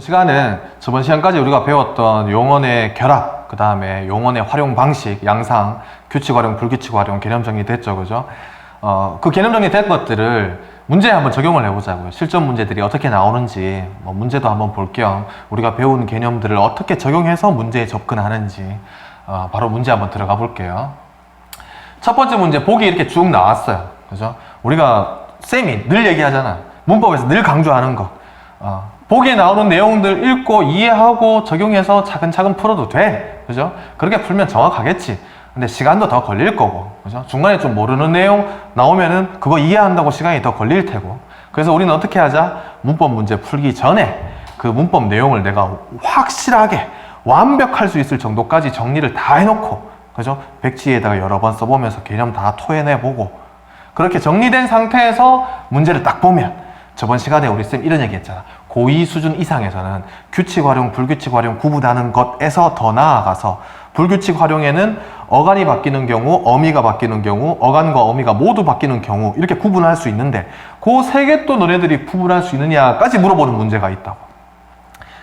시간은 저번 시간까지 우리가 배웠던 용언의 결합, 그 다음에 용언의 활용 방식, 양상, 규칙 활용, 불규칙 활용, 개념 정리됐죠, 그죠? 그 개념 정리된 것들을 문제에 한번 적용을 해보자고요. 실전 문제들이 어떻게 나오는지, 문제도 한번 볼 겸 우리가 배운 개념들을 어떻게 적용해서 문제에 접근하는지 바로 문제 한번 들어가 볼게요. 첫 번째 문제 보기 이렇게 쭉 나왔어요, 그죠? 우리가 쌤이 늘 얘기하잖아. 문법에서 늘 강조하는 거. 보기에 나오는 내용들 읽고 이해하고 적용해서 차근차근 풀어도 돼, 그죠? 그렇게 풀면 정확하겠지. 근데 시간도 더 걸릴 거고, 그죠? 중간에 좀 모르는 내용 나오면은 그거 이해한다고 시간이 더 걸릴 테고. 그래서 우리는 어떻게 하자? 문법 문제 풀기 전에 그 문법 내용을 내가 확실하게 완벽할 수 있을 정도까지 정리를 다 해놓고, 그죠? 백지에다가 여러 번 써보면서 개념 다 토해내보고, 그렇게 정리된 상태에서 문제를 딱 보면, 저번 시간에 우리 쌤 이런 얘기 했잖아. 고2 수준 이상에서는 규칙 활용, 불규칙 활용 구분하는 것에서 더 나아가서 불규칙 활용에는 어간이 바뀌는 경우, 어미가 바뀌는 경우, 어간과 어미가 모두 바뀌는 경우 이렇게 구분할 수 있는데 그 세 개 또 너네들이 구분할 수 있느냐까지 물어보는 문제가 있다고.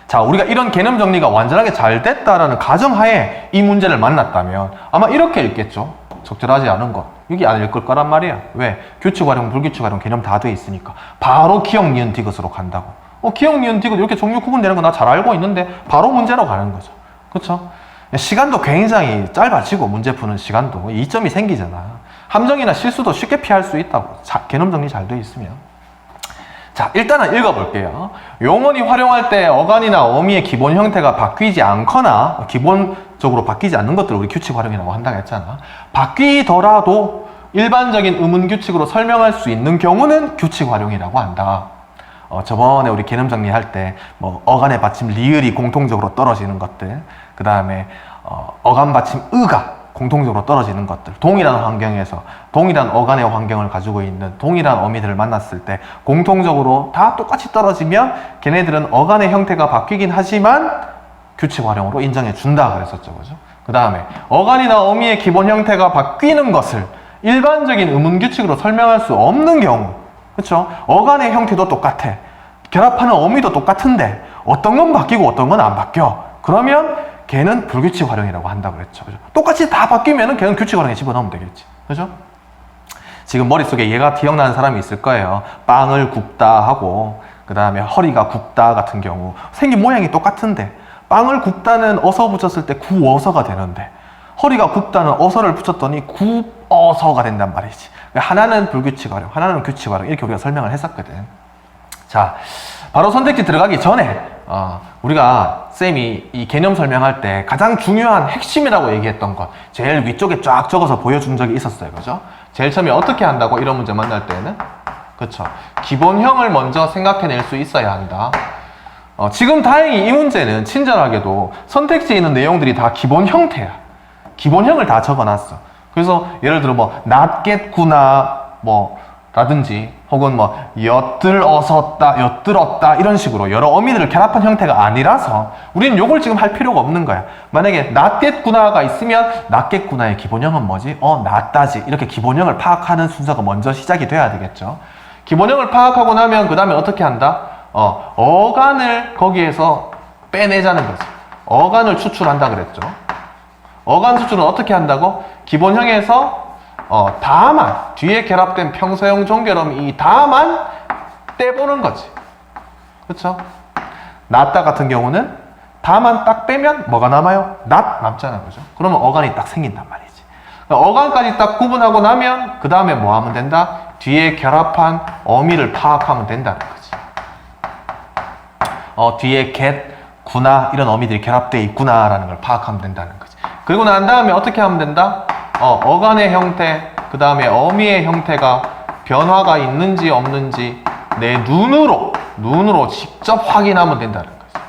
자, 우리가 이런 개념 정리가 완전하게 잘 됐다라는 가정하에 이 문제를 만났다면 아마 이렇게 읽겠죠. 적절하지 않은 것. 여기 안 읽을 거란 말이야. 왜? 규칙 활용, 불규칙 활용 개념 다 돼 있으니까. 바로 기억, 니은, 디귿으로 간다고. 기억, 니은, 디귿 이렇게 종류 구분되는 거 나 잘 알고 있는데 바로 문제로 가는 거죠. 그렇죠? 시간도 굉장히 짧아지고 문제 푸는 시간도 이점이 생기잖아. 함정이나 실수도 쉽게 피할 수 있다고. 개념 정리 잘 돼 있으면. 자, 일단은 읽어볼게요. 용언이 활용할 때 어간이나 어미의 기본 형태가 바뀌지 않거나 기본적으로 바뀌지 않는 것들을 우리 규칙 활용이라고 한다고 했잖아. 바뀌더라도 일반적인 의문 규칙으로 설명할 수 있는 경우는 규칙 활용이라고 한다. 저번에 우리 개념 정리할 때 어간의 받침 리을이 공통적으로 떨어지는 것들, 그 다음에 어간 받침 의가 공통적으로 떨어지는 것들, 동일한 환경에서 동일한 어간의 환경을 가지고 있는 동일한 어미들을 만났을 때 공통적으로 다 똑같이 떨어지면 걔네들은 어간의 형태가 바뀌긴 하지만 규칙 활용으로 인정해 준다 그랬었죠, 그죠? 그 다음에 어간이나 어미의 기본 형태가 바뀌는 것을 일반적인 의문 규칙으로 설명할 수 없는 경우, 그렇죠? 어간의 형태도 똑같아, 결합하는 어미도 똑같은데 어떤 건 바뀌고 어떤 건 안 바뀌어. 그러면 걔는 불규칙 활용이라고 한다고 그랬죠. 그죠? 똑같이 다 바뀌면은 걔는 규칙 활용에 집어넣으면 되겠지. 그죠? 지금 머릿속에 얘가 기억나는 사람이 있을 거예요. 빵을 굽다 하고, 그 다음에 허리가 굽다 같은 경우. 생긴 모양이 똑같은데, 빵을 굽다는 어서 붙였을 때 구어서가 되는데, 허리가 굽다는 어서를 붙였더니 구어서가 된단 말이지. 하나는 불규칙 활용, 하나는 규칙 활용. 이렇게 우리가 설명을 했었거든. 자, 바로 선택지 들어가기 전에 우리가 쌤이 이 개념 설명할 때 가장 중요한 핵심이라고 얘기했던 것 제일 위쪽에 쫙 적어서 보여준 적이 있었어요, 그죠? 제일 처음에 어떻게 한다고 이런 문제 만날 때는, 그쵸? 기본형을 먼저 생각해낼 수 있어야 한다. 지금 다행히 이 문제는 친절하게도 선택지에 있는 내용들이 다 기본 형태야. 기본형을 다 적어놨어. 그래서 예를 들어 낫겠구나 라든지 혹은 엿들었었다, 엿들었다 이런 식으로 여러 어미들을 결합한 형태가 아니라서 우리는 요걸 지금 할 필요가 없는 거야. 만약에 낫겠구나가 있으면 낫겠구나의 기본형은 뭐지? 낫다지. 이렇게 기본형을 파악하는 순서가 먼저 시작이 돼야 되겠죠. 기본형을 파악하고 나면 그 다음에 어떻게 한다? 어간을 거기에서 빼내자는 거지. 어간을 추출한다 그랬죠. 어간 추출은 어떻게 한다고? 기본형에서 다만 뒤에 결합된 평서형 종결음 이 다만 떼보는 거지. 그렇죠? 낫다 같은 경우는 다만 딱 빼면 뭐가 남아요? 낫 남잖아, 그죠? 그러면 어간이 딱 생긴단 말이지. 그러니까 어간까지 딱 구분하고 나면 그 다음에 뭐 하면 된다? 뒤에 결합한 어미를 파악하면 된다는 거지. 뒤에 get, 구나 이런 어미들이 결합되어 있구나라는 걸 파악하면 된다는 거지. 그리고 난 다음에 어떻게 하면 된다? 어간의 형태, 그 다음에 어미의 형태가 변화가 있는지 없는지 내 눈으로 직접 확인하면 된다는 거죠.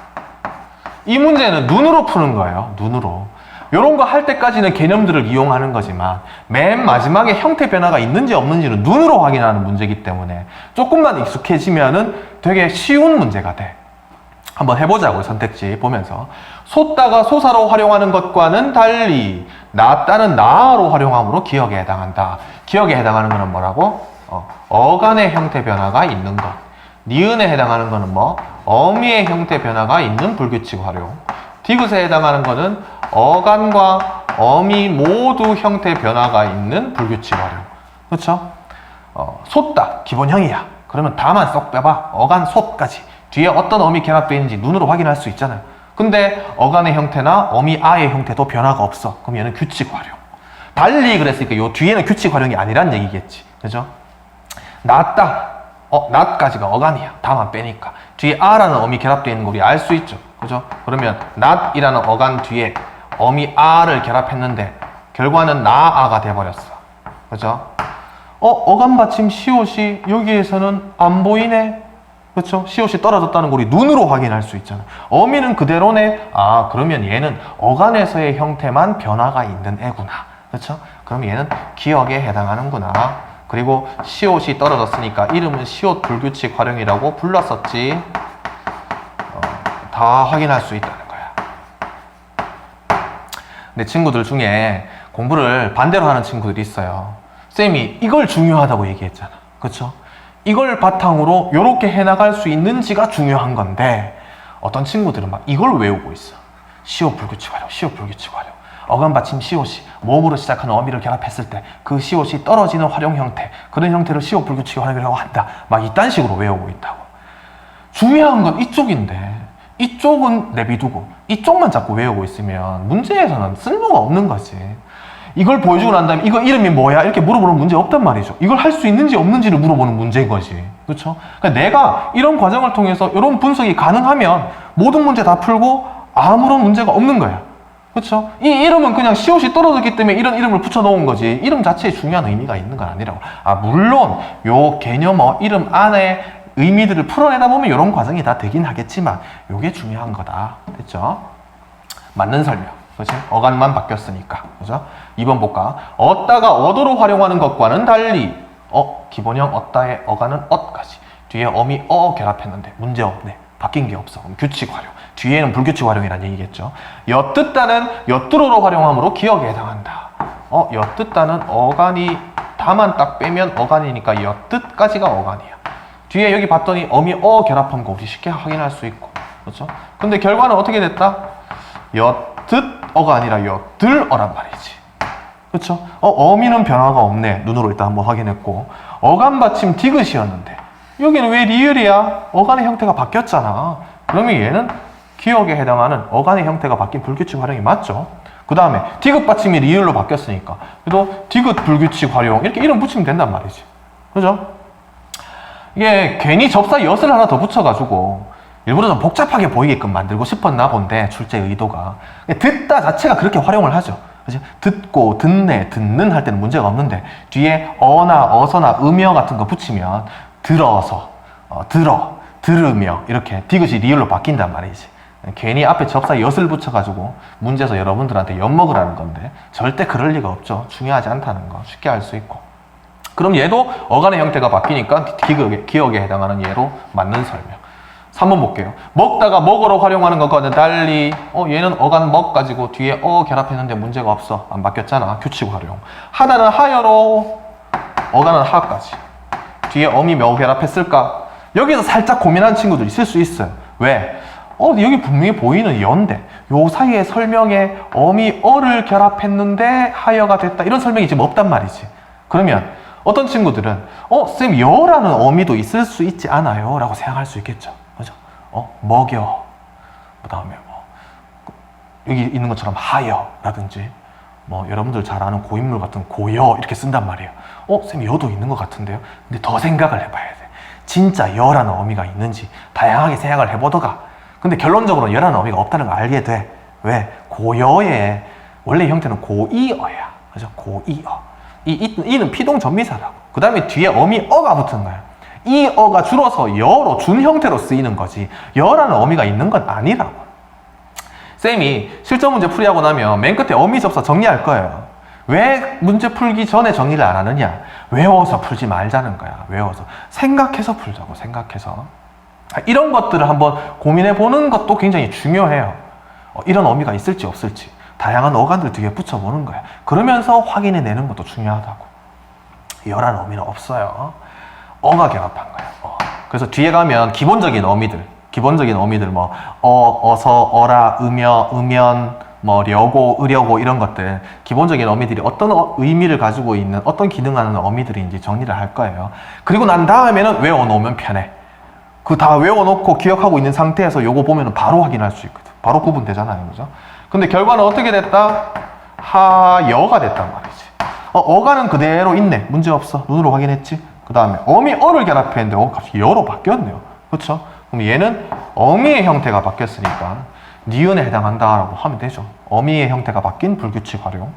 이 문제는 눈으로 푸는 거예요. 눈으로. 이런 거 할 때까지는 개념들을 이용하는 거지만 맨 마지막에 형태 변화가 있는지 없는지는 눈으로 확인하는 문제이기 때문에 조금만 익숙해지면은 되게 쉬운 문제가 돼. 한번 해보자고요. 선택지 보면서. 솟다가 소사로 활용하는 것과는 달리 낫다는 나로 활용함으로 기억에 해당한다. 기억에 해당하는 것은 뭐라고? 어간의 형태 변화가 있는 것. 니은에 해당하는 것은 어미의 형태 변화가 있는 불규칙 활용. 디귿에 해당하는 거는 어간과 어미 모두 형태 변화가 있는 불규칙 활용. 그렇죠? 솟다 기본형이야. 그러면 다만 쏙 빼봐. 어간 솟까지 뒤에 어떤 어미 결합되어 있는지 눈으로 확인할 수 있잖아요. 근데 어간의 형태나 어미 아의 형태도 변화가 없어. 그럼 얘는 규칙 활용. 달리 그랬으니까 요 뒤에는 규칙 활용이 아니란 얘기겠지. 그죠? 낮다. 낮까지가 어간이야. 다만 빼니까. 뒤에 아라는 어미 결합되어 있는 거 우리 알 수 있죠. 그죠? 그러면 낮이라는 어간 뒤에 어미 아를 결합했는데 결과는 나아가 돼버렸어. 그죠? 어간 받침 시옷이 여기에서는 안 보이네. 그렇죠? 시옷이 떨어졌다는 걸 우리 눈으로 확인할 수 있잖아. 어미는 그대로네. 아, 그러면 얘는 어간에서의 형태만 변화가 있는 애구나. 그렇죠? 그럼 얘는 기억에 해당하는구나. 그리고 시옷이 떨어졌으니까 이름은 시옷 불규칙 활용이라고 불렀었지. 다 확인할 수 있다는 거야. 근데 친구들 중에 공부를 반대로 하는 친구들이 있어요. 쌤이 이걸 중요하다고 얘기했잖아. 그렇죠? 이걸 바탕으로 이렇게 해나갈 수 있는지가 중요한 건데 어떤 친구들은 막 이걸 외우고 있어. 시옷 불규칙 활용, 시옷 불규칙 활용. 어간 받침 시옷이 모음으로 시작하는 어미를 결합했을 때 그 시옷이 떨어지는 활용 형태, 그런 형태를 시옷 불규칙 활용이라고 한다. 막 이딴 식으로 외우고 있다고. 중요한 건 이쪽인데 이쪽은 내비두고 이쪽만 자꾸 외우고 있으면 문제에서는 쓸모가 없는 거지. 이걸 보여주고 난 다음에 이거 이름이 뭐야? 이렇게 물어보는 문제 없단 말이죠. 이걸 할 수 있는지 없는지를 물어보는 문제인 거지. 그렇죠? 그러니까 내가 이런 과정을 통해서 이런 분석이 가능하면 모든 문제 다 풀고 아무런 문제가 없는 거야. 그렇죠? 이 이름은 그냥 시옷이 떨어졌기 때문에 이런 이름을 붙여놓은 거지 이름 자체에 중요한 의미가 있는 건 아니라고. 물론 요 개념어 이름 안에 의미들을 풀어내다 보면 이런 과정이 다 되긴 하겠지만 이게 중요한 거다. 됐죠? 맞는 설명. 그렇지? 어간만 바뀌었으니까. 그죠? 2번 볼까? 얻다가 얻어로 활용하는 것과는 달리 기본형 얻다의 어간은 얻까지. 뒤에 어미 결합했는데 문제 없네. 바뀐 게 없어. 그럼 규칙 활용. 뒤에는 불규칙 활용이라는 얘기겠죠. 엿듣다는 엿들어로 활용함으로 기억에 해당한다. 엿듣다는 어간이 다만 딱 빼면 어간이니까 엿듣까지가 어간이야. 뒤에 여기 봤더니 어미 결합한 거 우리 쉽게 확인할 수 있고. 그렇죠? 근데 결과는 어떻게 됐다? 엿듣어가 아니라 엿들어란 말이지. 그렇죠? 어미는 변화가 없네. 눈으로 일단 한번 확인했고. 어간 받침 디귿이었는데 여기는 왜 리을이야? 어간의 형태가 바뀌었잖아. 그러면 얘는 기억에 해당하는 어간의 형태가 바뀐 불규칙 활용이 맞죠? 그 다음에 디귿 받침이 리을로 바뀌었으니까 그래도 디귿 불규칙 활용 이렇게 이름 붙이면 된단 말이지. 그죠? 이게 괜히 접사 엿을 하나 더 붙여가지고 일부러 좀 복잡하게 보이게끔 만들고 싶었나 본데 출제 의도가. 듣다 자체가 그렇게 활용을 하죠. 그죠? 듣고, 듣네, 듣는 할 때는 문제가 없는데 뒤에 어나 어서나 음여 같은 거 붙이면 들어서, 들어, 들으며 이렇게 디귿이 리을로 바뀐단 말이지. 괜히 앞에 접사 엿을 붙여가지고 문제에서 여러분들한테 엿먹으라는 건데 절대 그럴 리가 없죠. 중요하지 않다는 거 쉽게 알 수 있고. 그럼 얘도 어간의 형태가 바뀌니까 기억에 해당하는 예로 맞는 설명. 3번 볼게요. 먹다가 먹어로 활용하는 것과는 달리 얘는 어간 먹 가지고 뒤에 결합했는데 문제가 없어. 안 바뀌었잖아. 규칙 활용. 하다는 하여로 어간은 하까지. 뒤에 어미 몇 결합했을까? 여기서 살짝 고민하는 친구들 있을 수 있어요. 왜? 여기 분명히 보이는 연데 요 사이에 설명에 어미 어를 결합했는데 하여가 됐다. 이런 설명이 지금 없단 말이지. 그러면 어떤 친구들은 쌤 여라는 어미도 있을 수 있지 않아요? 라고 생각할 수 있겠죠. 그죠? 먹여. 그 다음에 여기 있는 것처럼 하여라든지 여러분들 잘 아는 고인물 같은 고여 이렇게 쓴단 말이에요. 쌤 여도 있는 것 같은데요? 근데 더 생각을 해봐야 돼. 진짜 여라는 어미가 있는지 다양하게 생각을 해보다가 근데 결론적으로 여라는 어미가 없다는 걸 알게 돼. 왜? 고여의 원래 형태는 고이어야. 그죠? 고이어. 이는 피동전미사라고. 그 다음에 뒤에 어미 어가 붙은 거야. 이 어가 줄어서 여로 준 형태로 쓰이는 거지 여라는 어미가 있는 건 아니라고. 쌤이 실전 문제 풀이하고 나면 맨 끝에 어미 접사 정리할 거예요. 왜 문제 풀기 전에 정리를 안 하느냐? 외워서 풀지 말자는 거야. 외워서. 생각해서 풀자고. 생각해서. 이런 것들을 한번 고민해 보는 것도 굉장히 중요해요. 이런 어미가 있을지 없을지 다양한 어간들 뒤에 붙여보는 거야. 그러면서 확인해 내는 것도 중요하다고. 여라는 어미는 없어요. 어가 결합한 거야. 그래서 뒤에 가면 기본적인 어미들 기본적인 어미들 뭐 어서, 어라, 음연, 뭐 려고, 으려고 이런 것들 기본적인 어미들이 어떤 의미를 가지고 있는 어떤 기능하는 어미들인지 정리를 할 거예요. 그리고 난 다음에는 외워놓으면 편해. 그 다 외워놓고 기억하고 있는 상태에서 요거 보면은 바로 확인할 수 있거든. 바로 구분되잖아요, 그죠? 근데 결과는 어떻게 됐다? 하여가 됐단 말이지. 어가는 그대로 있네. 문제 없어. 눈으로 확인했지. 그 다음에 어미 어를 결합했는데 갑자기 여로 바뀌었네요. 그렇죠? 그럼 얘는 어미의 형태가 바뀌었으니까 니은에 해당한다라고 하면 되죠. 어미의 형태가 바뀐 불규칙 활용.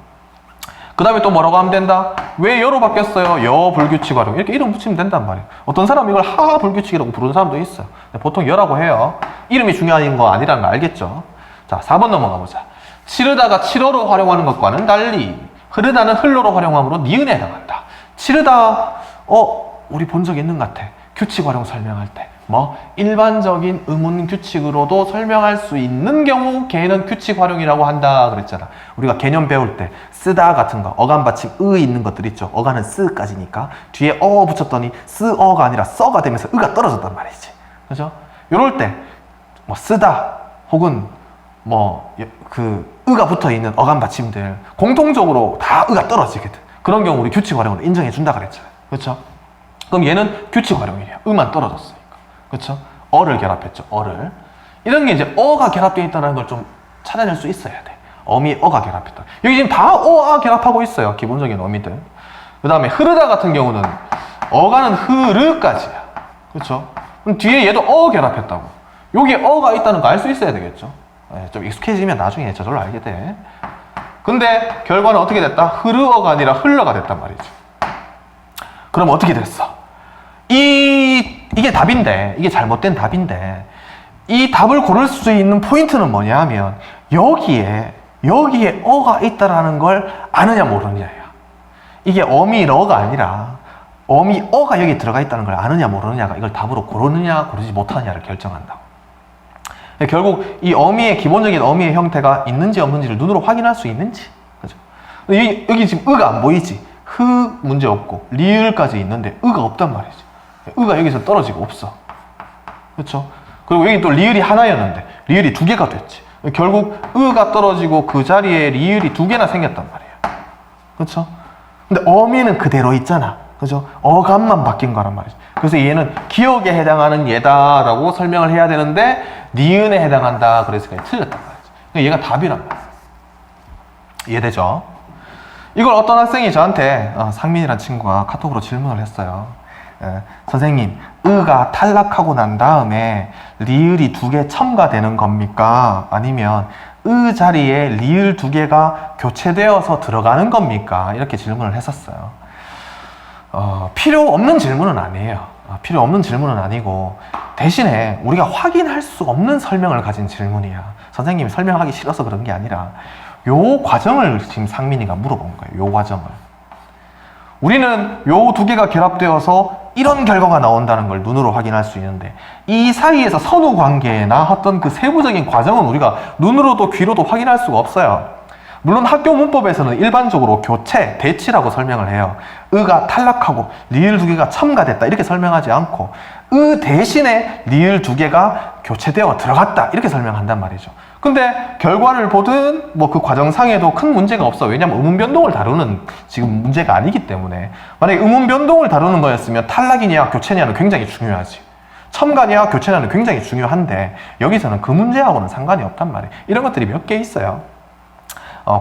그 다음에 또 뭐라고 하면 된다? 왜 여로 바뀌었어요? 여 불규칙 활용. 이렇게 이름 붙이면 된단 말이에요. 어떤 사람은 이걸 하 불규칙이라고 부르는 사람도 있어요. 보통 여라고 해요. 이름이 중요한 거 아니라는 거 알겠죠? 자, 4번 넘어가 보자. 치르다가 치러로 활용하는 것과는 달리 흐르다는 흘로로 활용함으로 니은에 해당한다. 치르다, 우리 본 적 있는 것 같아. 규칙 활용 설명할 때. 일반적인 의문 규칙으로도 설명할 수 있는 경우 걔는 규칙 활용이라고 한다 그랬잖아. 우리가 개념 배울 때 쓰다 같은 거, 어감 받침 으 있는 것들 있죠. 어가는 쓰까지니까 뒤에 어 붙였더니 쓰어가 아니라 써가 되면서 으가 떨어졌단 말이지. 그죠? 요럴 때 쓰다 혹은 으가 붙어 있는 어감 받침들 공통적으로 다 으가 떨어지거든. 그런 경우 우리 규칙 활용으로 인정해 준다 그랬잖아요. 그렇죠? 그럼 얘는 규칙 활용이래요. 으만 떨어졌으니까. 그렇죠? 어를 결합했죠. 어를. 이런 게 이제 어가 결합되어 있다는 걸 좀 찾아낼 수 있어야 돼. 어미 어가 결합했다. 여기 지금 다 어아 결합하고 있어요. 기본적인 어미들. 그 다음에 흐르다 같은 경우는 어가는 흐르까지야. 그렇죠? 그럼 뒤에 얘도 어 결합했다고. 여기에 어가 있다는 거 알 수 있어야 되겠죠. 좀 익숙해지면 나중에 저절로 알게 돼. 근데 결과는 어떻게 됐다? 흐르어가 아니라 흘러가 됐단 말이죠. 그럼 어떻게 됐어? 이게 답인데, 이게 잘못된 답인데, 이 답을 고를 수 있는 포인트는 뭐냐 하면, 여기에 어가 있다라는 걸 아느냐 모르느냐야. 이게 어미러가 아니라, 어미어가 여기 들어가 있다는 걸 아느냐 모르느냐가 이걸 답으로 고르느냐 고르지 못하느냐를 결정한다고. 결국 이 어미의 기본적인 어미의 형태가 있는지 없는지를 눈으로 확인할 수 있는지. 그죠? 여기 지금 으가 안 보이지? 흐 문제 없고 리을까지 있는데 으가 없단 말이지. 으가 여기서 떨어지고 없어. 그렇죠? 그리고 여기 또 리을이 하나였는데 리을이 두 개가 됐지. 결국 으가 떨어지고 그 자리에 리을이 두 개나 생겼단 말이야. 그렇죠? 근데 어미는 그대로 있잖아. 그죠? 어감만 바뀐 거란 말이죠. 그래서 얘는 기억에 해당하는 얘다라고 설명을 해야 되는데 니은에 해당한다 그랬으니까 틀렸단 말이죠. 그러니까 얘가 답이란 말이야. 이해되죠? 이걸 어떤 학생이 저한테 상민이라는 친구가 카톡으로 질문을 했어요. 선생님, 으가 탈락하고 난 다음에 리을이 두 개 첨가되는 겁니까? 아니면 으 자리에 리을 두 개가 교체되어서 들어가는 겁니까? 이렇게 질문을 했었어요. 필요 없는 질문은 아니에요. 필요 없는 질문은 아니고 대신에 우리가 확인할 수 없는 설명을 가진 질문이야. 선생님이 설명하기 싫어서 그런 게 아니라 요 과정을 지금 상민이가 물어본 거예요. 요 과정을. 우리는 요 두 개가 결합되어서 이런 결과가 나온다는 걸 눈으로 확인할 수 있는데 이 사이에서 선후 관계나 어떤 그 세부적인 과정은 우리가 눈으로도 귀로도 확인할 수가 없어요. 물론 학교 문법에서는 일반적으로 교체, 대치라고 설명을 해요. 으가 탈락하고 리을 두 개가 첨가됐다 이렇게 설명하지 않고 으 대신에 리을 두 개가 교체되어 들어갔다 이렇게 설명한단 말이죠. 근데 결과를 보든 그 과정상에도 큰 문제가 없어. 왜냐면 의문 변동을 다루는 지금 문제가 아니기 때문에. 만약에 의문 변동을 다루는 거였으면 탈락이냐 교체냐는 굉장히 중요하지. 첨가냐 교체냐는 굉장히 중요한데 여기서는 그 문제하고는 상관이 없단 말이에요. 이런 것들이 몇 개 있어요.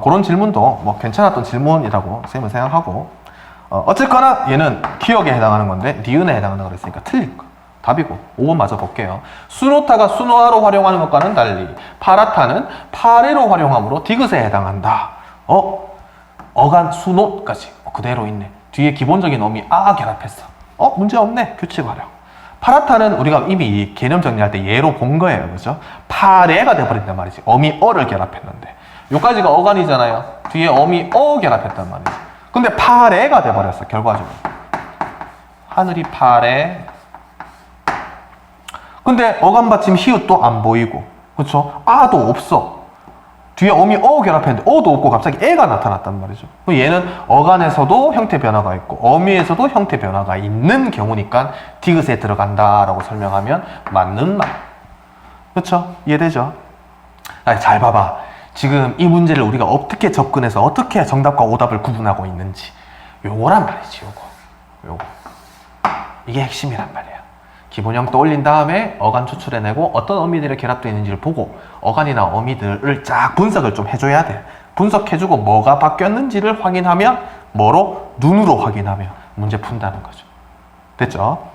그런 질문도 괜찮았던 질문이라고 선생님은 생각하고 어쨌거나 얘는 기억에 해당하는 건데 니은에 해당한다고 그랬으니까 틀릴 거. 답이고 5번 마저 볼게요. 수노타가 수노아로 활용하는 것과는 달리 파라타는 파레로 활용함으로 디귿에 해당한다. 어간 수노까지 그대로 있네. 뒤에 기본적인 어미 아 결합했어. 문제 없네. 규칙 활용. 파라타는 우리가 이미 개념 정리할 때 예로 본 거예요. 그죠? 파레가 돼버린단 말이지. 어미 어를 결합했는데 요까지가 어간이잖아요. 뒤에 어미 어 결합했단 말이지. 근데 파레가 돼버렸어. 결과적으로. 하늘이 파레. 근데 어감 받침 히읗도 안 보이고, 그렇죠? 아도 없어. 뒤에 어미 어 결합했는데 어도 없고 갑자기 애가 나타났단 말이죠. 얘는 어간에서도 형태 변화가 있고 어미에서도 형태 변화가 있는 경우니까 디귿에 들어간다라고 설명하면 맞는 말. 그렇죠? 이해되죠? 아니, 잘 봐봐. 지금 이 문제를 우리가 어떻게 접근해서 어떻게 정답과 오답을 구분하고 있는지 요거란 말이지. 요거 이게 핵심이란 말이에요. 기본형 떠올린 다음에 어간 추출해내고 어떤 어미들이 결합되어 있는지를 보고 어간이나 어미들을 쫙 분석을 좀 해줘야 돼. 분석해주고 뭐가 바뀌었는지를 확인하면 뭐로? 눈으로 확인하면 문제 푼다는 거죠. 됐죠?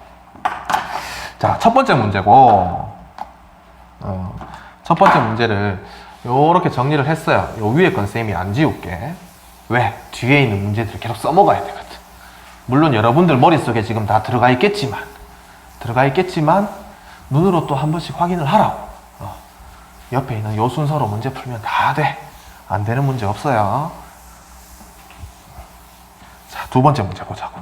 자, 첫 번째 문제고 첫 번째 문제를 요렇게 정리를 했어요. 요 위에 건 쌤이 안 지울게. 왜? 뒤에 있는 문제들을 계속 써먹어야 되거든. 물론 여러분들 머릿속에 지금 다 들어가 있겠지만 눈으로 또 한 번씩 확인을 하라고. 옆에 있는 요 순서로 문제 풀면 다 돼. 안 되는 문제 없어요. 자, 두 번째 문제 보자고.